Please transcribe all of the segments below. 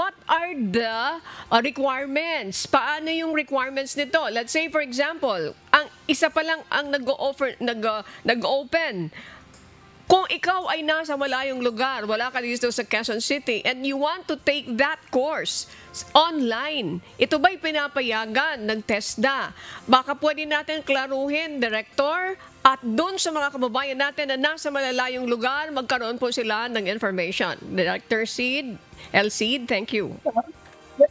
what are the requirements? Paano yung requirements nito? Let's say for example, ang isa pa lang ang nag-open. Kung ikaw ay nasa malayong lugar, wala ka dito sa Quezon City, and you want to take that course online, ito ba'y pinapayagan ng TESDA? Baka pwede natin klaruhin, Director, at doon sa mga kababayan natin na nasa malalayong lugar, magkaroon po sila ng information. Director Seed, Seed, thank you.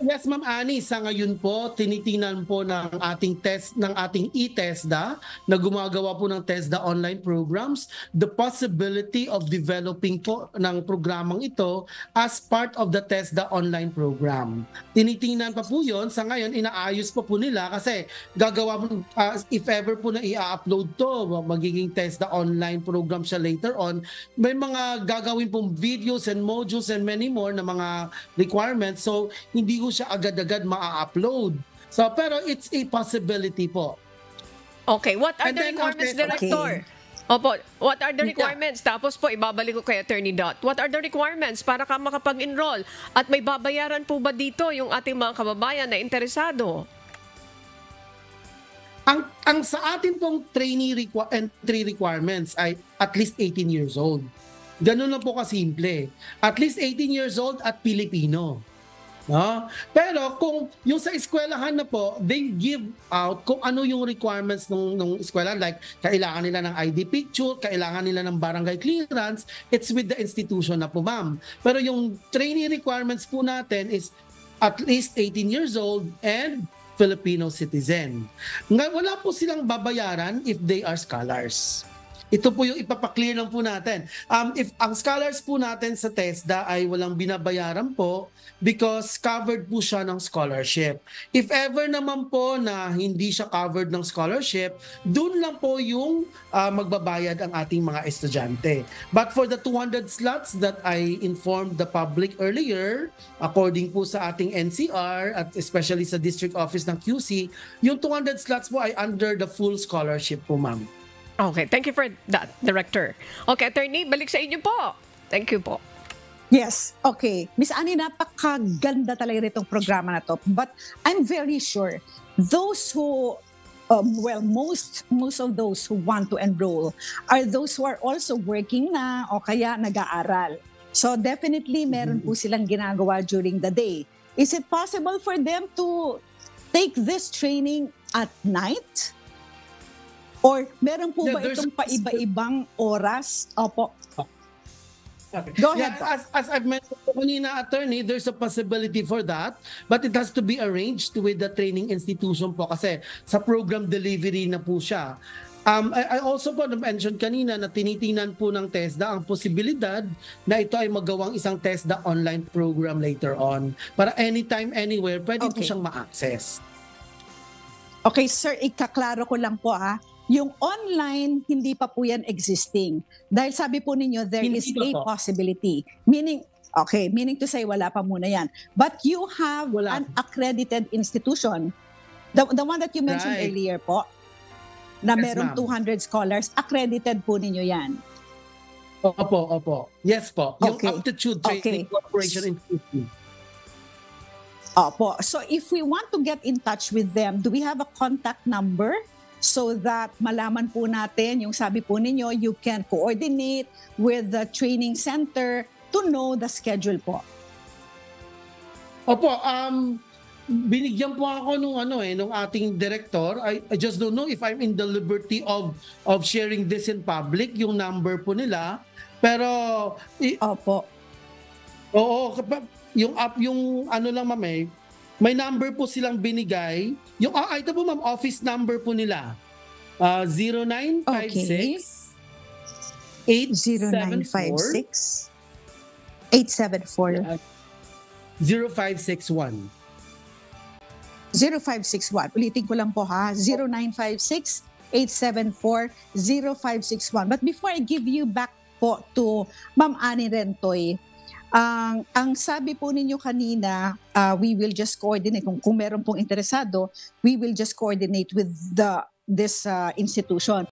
Yes, Ma'am Annie, sa ngayon po, tinitingnan po ng ating e-TESDA na gumagawa po ng TESDA online programs, the possibility of developing po ng programang ito as part of the TESDA online program. Tinitingnan pa po yun, sa ngayon, inaayos pa po nila kasi gagawa, if ever po na i-upload to, magiging TESDA online program siya later on, may mga gagawin pong videos and modules and many more na mga requirements. So, hindi ko siya agad-agad ma-upload. So, pero it's a possibility po. Okay, what are the requirements, Director? Okay. Opo, what are the requirements? Tapos po, ibabalik ko kay Attorney Dot. What are the requirements para ka makapag-enroll? At may babayaran po ba dito yung ating mga kababayan na interesado? Ang sa atin pong entry requirements ay at least 18 years old. Ganun lang po kasimple. At least 18 years old at Pilipino. No? Pero kung yung sa eskwelahan na po, they give out kung ano yung requirements ng eskwelahan, like kailangan nila ng ID picture, kailangan nila ng barangay clearance, it's with the institution na po, ma'am. Pero yung training requirements po natin is at least 18 years old and Filipino citizen. Wala po silang babayaran if they are scholars. Ito po yung ipapaklear lang po natin. If ang scholars po natin sa TESDA ay walang binabayaran po because covered po siya ng scholarship. If ever naman po na hindi siya covered ng scholarship, dun lang po yung magbabayad ang ating mga estudyante. But for the 200 slots that I informed the public earlier, according po sa ating NCR at especially sa district office ng QC, yung 200 slots po ay under the full scholarship po, ma'am. Okay, thank you for that, Director. Okay, Attorney, balik sa inyo po. Thank you po. Yes, okay. Miss Annie, napakaganda talaga itong programa na to. But I'm very sure those who, most of those who want to enroll are those who are also working na o kaya nag-aaral. So definitely meron po silang ginagawa during the day. Is it possible for them to take this training at night? Or meron po ba itong paiba-ibang oras? Opo. Okay. Go ahead. As I've mentioned kanina, Attorney, there's a possibility for that, but it has to be arranged with the training institution po kasi sa program delivery na po siya. I also po na-mention kanina na tinitingnan po ng TESDA ang posibilidad na ito ay magawang isang TESDA online program later on para anytime, anywhere, pwede po siyang ma-access. Okay, sir, ikaklaro ko lang po yung online, hindi pa po yan existing. Dahil sabi po ninyo, there is a possibility. Meaning to say, wala pa muna yan. But you have an accredited institution. The one that you mentioned earlier po, na merong 200 scholars, accredited po ninyo yan. Opo. Yes po. Yung Aptitude Training Corporation Institute. Opo. So if we want to get in touch with them, do we have a contact number? So that malaman po natin, yung sabi po ninyo, you can coordinate with the training center to know the schedule po. Opo, binigyan po ako nung ating director. I just don't know if I'm in the liberty of sharing this in public, yung number po nila. Pero Opo. Oo, yung lang, ma'am, may number po silang binigay. Yung ito po, ma'am, office number po nila. 0956 0956 874 0561. 0561. Ulitin ko lang po 0956 874 0561. But before I give you back po to Ma'am Annie Rentoy, ang sabi po ninyo kanina, we will just coordinate. Kung meron pong interesado, we will just coordinate with this institution.